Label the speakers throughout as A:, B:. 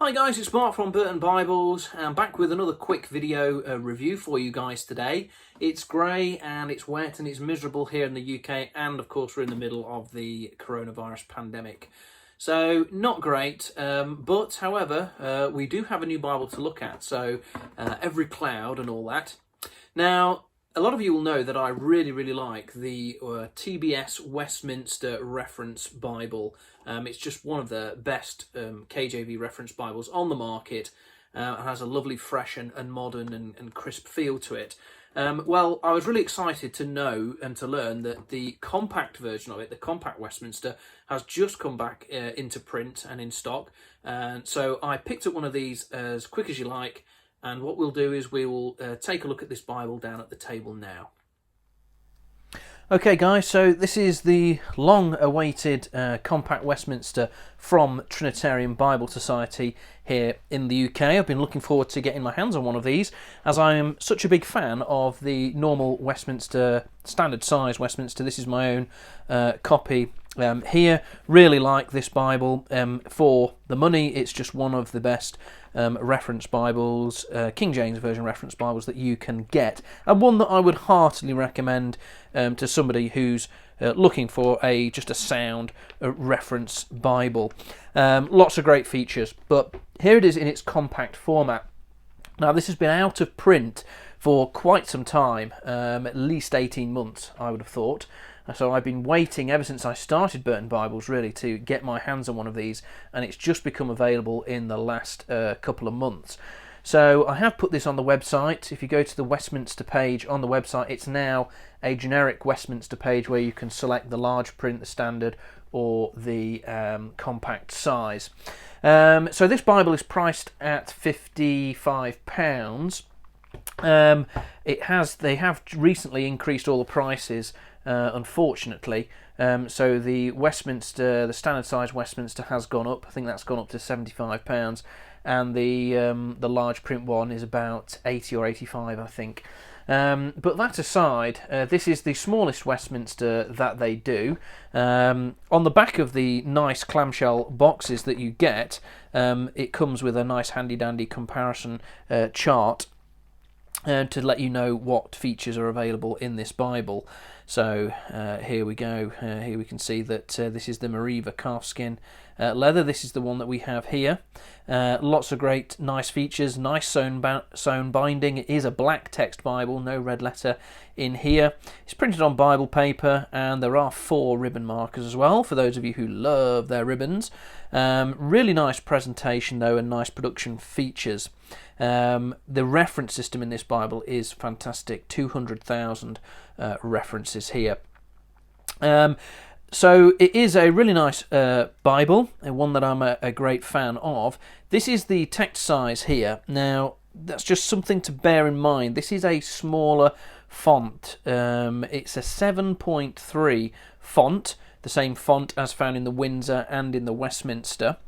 A: Hi guys, it's Mark from Burton Bibles. I'm back with another quick video review for you guys today. It's grey and it's wet and it's miserable here in the UK, and of course we're in the middle of the coronavirus pandemic. So not great, but however we do have a new Bible to look at, so every cloud and all that. Now a lot of you will know that I really like the TBS Westminster Reference Bible. It's just one of the best KJV reference Bibles on the market. It has a lovely, fresh and modern and crisp feel to it. Well, I was really excited to know and to learn that the compact version of it, the compact Westminster, has just come back into print and in stock. And so I picked up one of these as quick as you like. And what we'll do is we will take a look at this Bible down at the table now. Okay guys, so this is the long-awaited compact Westminster from Trinitarian Bible Society here in the UK. I've been looking forward to getting my hands on one of these, as I am such a big fan of the normal Westminster, standard size Westminster. This is my own copy here. Really like this Bible. For the money, it's just one of the best reference Bibles, King James Version reference Bibles that you can get, and one that I would heartily recommend to somebody who's looking for just a sound reference Bible. Lots of great features, but here it is in its compact format. Now this has been out of print for quite some time, at least 18 months I would have thought. So I've been waiting ever since I started Burton Bibles really to get my hands on one of these, and it's just become available in the last couple of months. So I have put this on the website. If you go to the Westminster page on the website, it's now a generic Westminster page where you can select the large print, the standard, or the compact size. So this Bible is priced at £55. They have recently increased all the prices, unfortunately. So the Westminster, the standard size Westminster has gone up. I think that's gone up to £75, and the large print one is about 80 or 85, I think. But that aside, this is the smallest Westminster that they do. On the back of the nice clamshell boxes that you get, it comes with a nice handy dandy comparison chart to let you know what features are available in this Bible. So here we go. Here we can see that this is the Mariva calfskin leather. This is the one that we have here. Lots of great, nice features. Nice sewn binding. It is a black text Bible, no red letter in here. It's printed on Bible paper, and there are 4 ribbon markers as well for those of you who love their ribbons. Really nice presentation though, and nice production features. The reference system in this Bible is fantastic. 200,000 references here. So it is a really nice Bible, and one that I'm a great fan of. This is the text size here. Now that's just something to bear in mind. This is a smaller font. It's a 7.3 font, the same font as found in the Windsor and in the Westminster.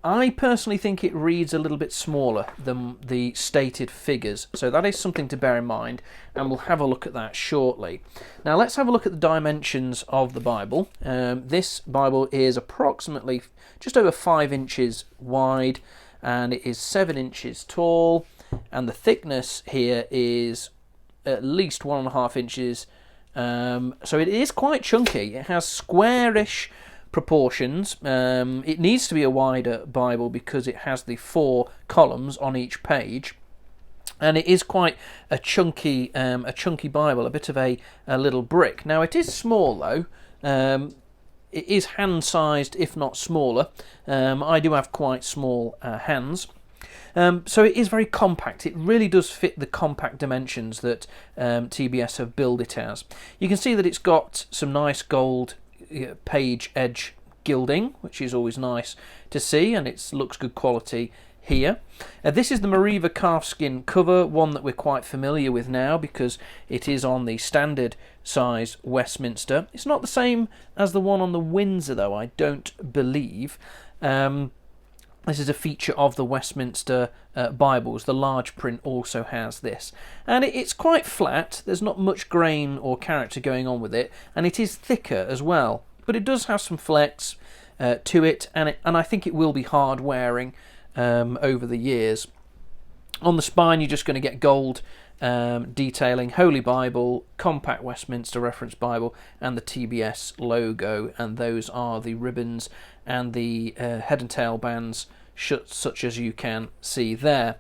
A: I personally think it reads a little bit smaller than the stated figures, so that is something to bear in mind, and we'll have a look at that shortly. Now let's have a look at the dimensions of the Bible. This Bible is approximately just over 5 inches wide, and it is 7 inches tall, and the thickness here is at least 1.5 inches, so it is quite chunky. It has squarish proportions. It needs to be a wider Bible because it has the 4 columns on each page, and it is quite a chunky Bible, a bit of a little brick. Now it is small though. It is hand-sized, if not smaller. I do have quite small hands. So it is very compact. It really does fit the compact dimensions that TBS have billed it as. You can see that it's got some nice gold page edge gilding, which is always nice to see, and it looks good quality here. This is the Mariva calfskin cover, one that we're quite familiar with now because it is on the standard size Westminster. It's not the same as the one on the Windsor though, I don't believe. This is a feature of the Westminster Bibles. The large print also has this. And it's quite flat. There's not much grain or character going on with it. And it is thicker as well. But it does have some flex. to it, and I think it will be hard wearing over the years. On the spine, you're just going to get gold detailing, Holy Bible, Compact Westminster Reference Bible, and the TBS logo, and those are the ribbons and the head and tail bands, such as you can see there.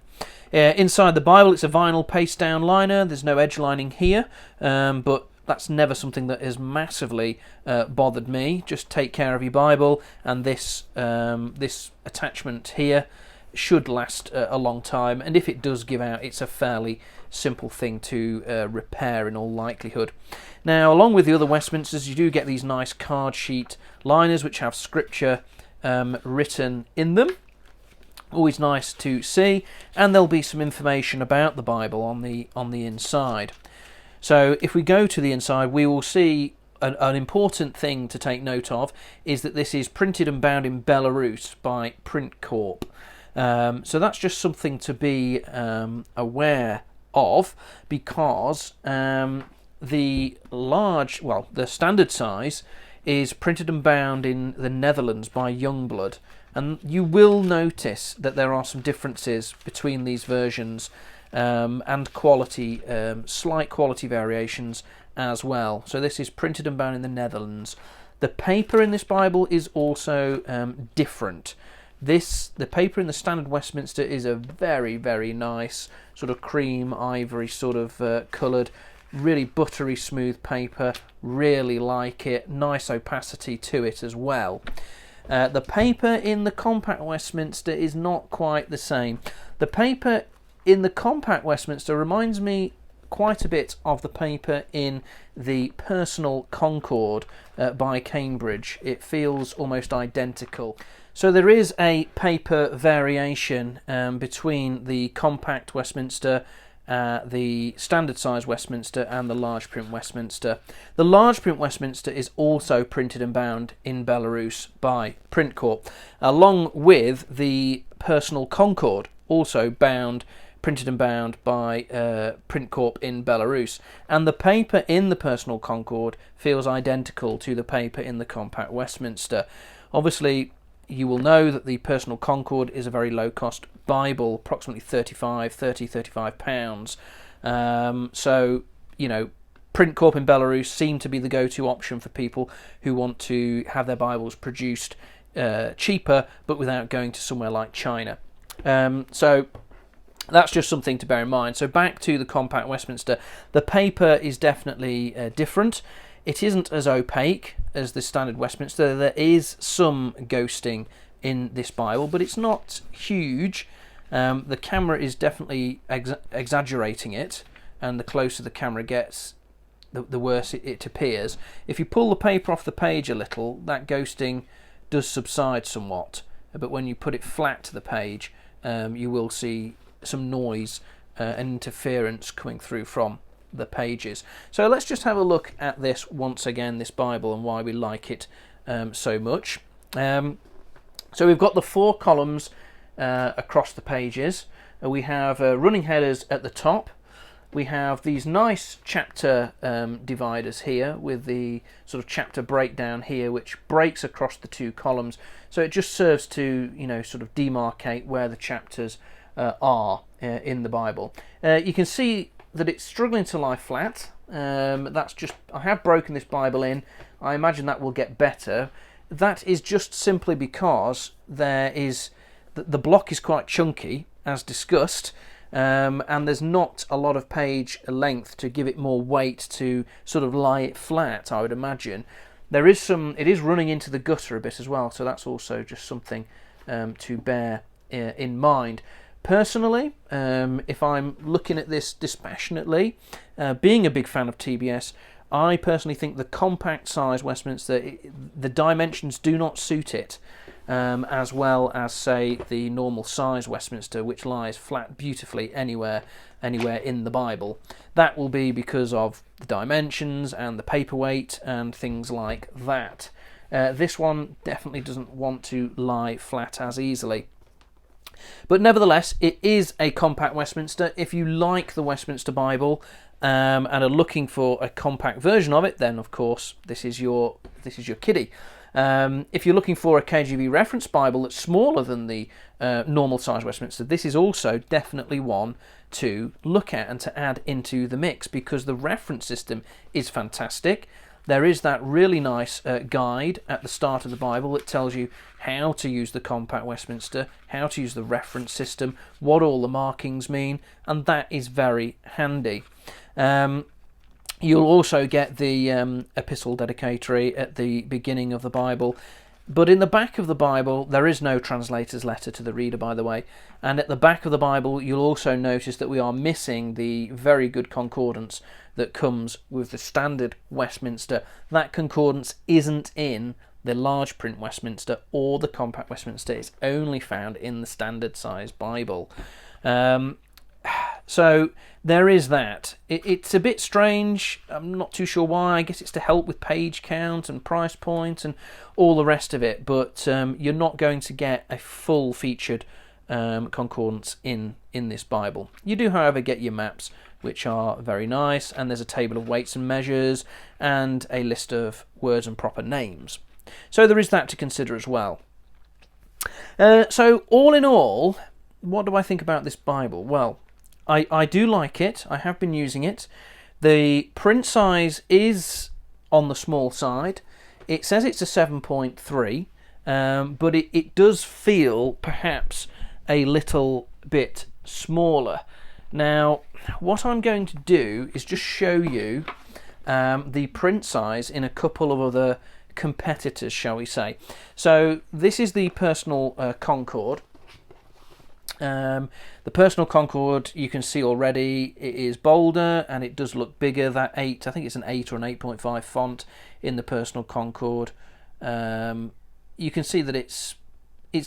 A: Inside the Bible, it's a vinyl paste down liner. There's no edge lining here, but that's never something that has massively bothered me. Just take care of your Bible, and this attachment here should last a long time, and if it does give out, it's a fairly simple thing to repair in all likelihood. Now, along with the other Westminsters, you do get these nice card sheet liners which have scripture written in them. Always nice to see, and there'll be some information about the Bible on the inside. So if we go to the inside, we will see an important thing to take note of is that this is printed and bound in Belarus by Print Corp. So that's just something to be aware of, because the standard size is printed and bound in the Netherlands by Youngblood, and you will notice that there are some differences between these versions and quality, slight quality variations as well. So this is printed and bound in the Netherlands. The paper in this Bible is also different. The paper in the standard Westminster is a very, very nice sort of cream ivory sort of coloured, really buttery smooth paper. Really like it. Nice opacity to it as well. The paper in the compact Westminster is not quite the same. The paper in the compact Westminster reminds me quite a bit of the paper in the Personal Concord by Cambridge. It feels almost identical. So there is a paper variation between the compact Westminster, the standard size Westminster, and the large print Westminster. The large print Westminster is also printed and bound in Belarus by Print Corp, along with the Personal Concord, also printed and bound by Print Corp in Belarus. And the paper in the Personal Concord feels identical to the paper in the compact Westminster. Obviously, you will know that the Personal Concord is a very low-cost Bible, approximately £35. So, Print Corp in Belarus seem to be the go-to option for people who want to have their Bibles produced cheaper, but without going to somewhere like China. So that's just something to bear in mind. So back to the compact Westminster. The paper is definitely different. It isn't as opaque as the standard Westminster. There is some ghosting in this Bible, but it's not huge. The camera is definitely exaggerating it, and the closer the camera gets, the worse it appears. If you pull the paper off the page a little, that ghosting does subside somewhat, but when you put it flat to the page, you will see some noise and interference coming through from the pages. So let's just have a look at this once again, this Bible, and why we like it so much. So we've got the 4 columns across the pages. We have running headers at the top. We have these nice chapter dividers here with the sort of chapter breakdown here, which breaks across the 2 columns. So it just serves to, sort of demarcate where the chapters are in the Bible. You can see that it's struggling to lie flat. That's just, I have broken this Bible in. I imagine that will get better. That is just simply because the block is quite chunky, as discussed, and there's not a lot of page length to give it more weight to sort of lie it flat, I would imagine. It is running into the gutter a bit as well, so that's also just something to bear in mind. Personally, if I'm looking at this dispassionately, being a big fan of TBS, I personally think the compact size Westminster, the dimensions do not suit it as well as, say, the normal size Westminster, which lies flat beautifully anywhere in the Bible. That will be because of the dimensions and the paperweight and things like that. This one definitely doesn't want to lie flat as easily. But nevertheless, it is a compact Westminster. If you like the Westminster Bible and are looking for a compact version of it, then of course this is your kiddie. If you're looking for a KJV reference Bible that's smaller than the normal size Westminster, this is also definitely one to look at and to add into the mix, because the reference system is fantastic. There is that really nice guide at the start of the Bible that tells you how to use the compact Westminster, how to use the reference system, what all the markings mean, and that is very handy. You'll also get the epistle dedicatory at the beginning of the Bible. But in the back of the Bible, there is no translator's letter to the reader, by the way. And at the back of the Bible, you'll also notice that we are missing the very good concordance that comes with the standard Westminster. That concordance isn't in the large print Westminster or the compact Westminster. It's only found in the standard size Bible. So there is that. It's a bit strange. I'm not too sure why. I guess it's to help with page count and price point and all the rest of it. But you're not going to get a full featured concordance in this Bible. You do, however, get your maps, which are very nice. And there's a table of weights and measures and a list of words and proper names. So there is that to consider as well. So all in all, what do I think about this Bible? Well, I do like it. I have been using it. The print size is on the small side. It says it's a 7.3, but it does feel perhaps a little bit smaller. Now, what I'm going to do is just show you the print size in a couple of other competitors, shall we say. So this is the Personal Concord. The Personal Concord, you can see already, it is bolder and it does look bigger. That 8, I think it's an 8 or an 8.5 font in the Personal Concord. You can see that it's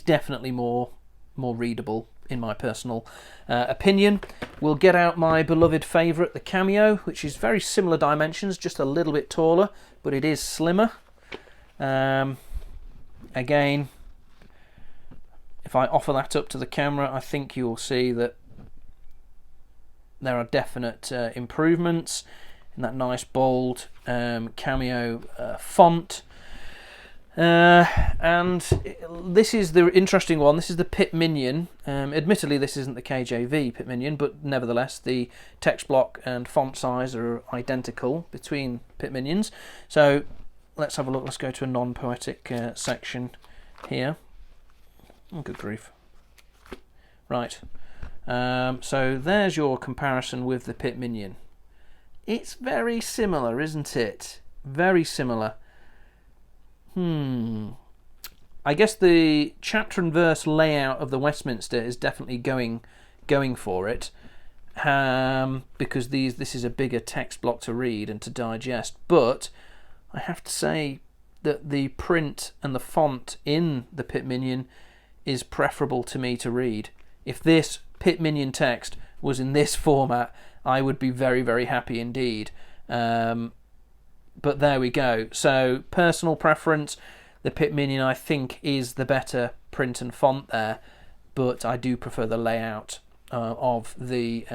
A: definitely more readable, in my personal opinion. We'll get out my beloved favourite, the Cameo, which is very similar dimensions, just a little bit taller, but it is slimmer. Again, if I offer that up to the camera, I think you'll see that there are definite improvements in that nice bold Cameo font. And this is the interesting one. This is the Pit Minion. Admittedly, this isn't the KJV Pit Minion, but nevertheless, the text block and font size are identical between Pit Minions. So let's have a look. Let's go to a non-poetic section here. Oh, good grief. Right. So there's your comparison with the Pit Minion. It's very similar, isn't it? Very similar. I guess the chapter and verse layout of the Westminster is definitely going for it, because this is a bigger text block to read and to digest. But I have to say that the print and the font in the Pit Minion is preferable to me to read. If this Pit Minion text was in this format, I would be very, very happy indeed. But there we go. So personal preference, the Pit Minion I think is the better print and font there, but I do prefer the layout of the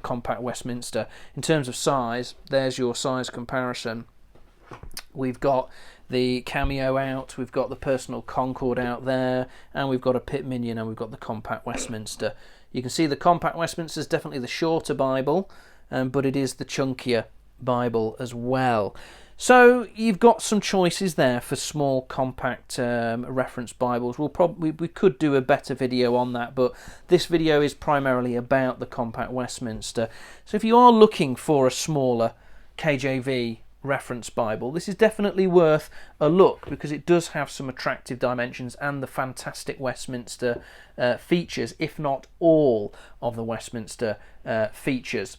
A: compact Westminster. In terms of size, there's your size comparison. We've got the Cameo out, we've got the Personal Concord out there, and we've got a Pit Minion, and we've got the compact Westminster. You can see the compact Westminster is definitely the shorter Bible, but it is the chunkier Bible as well. So you've got some choices there for small compact reference Bibles. We could do a better video on that, but this video is primarily about the compact Westminster. So if you are looking for a smaller KJV reference Bible, this is definitely worth a look, because it does have some attractive dimensions and the fantastic Westminster features, if not all of the Westminster features.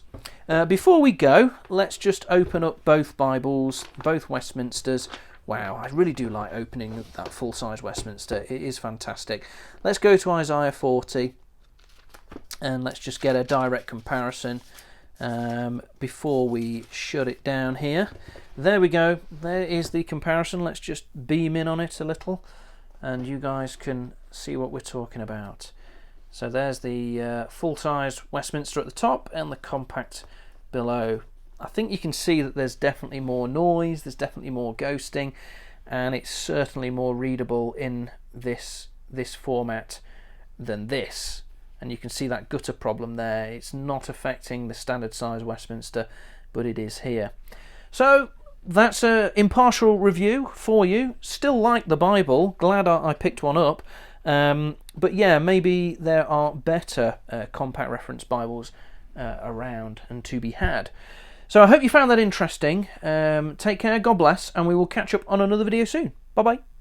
A: Before we go, let's just open up both Bibles, both Westminsters. Wow, I really do like opening that full-size Westminster. It is fantastic. Let's go to Isaiah 40 and let's just get a direct comparison before we shut it down here. There we go. There is the comparison. Let's just beam in on it a little and you guys can see what we're talking about. So there's the full-size Westminster at the top and the compact below. I think you can see that there's definitely more noise, there's definitely more ghosting, and it's certainly more readable in this format than this. And you can see that gutter problem there. It's not affecting the standard size Westminster, but it is here. So that's an impartial review for you. Still like the Bible, glad I picked one up. But yeah, maybe there are better compact reference Bibles around and to be had. So I hope you found that interesting. Take care, God bless, and we will catch up on another video soon. Bye bye.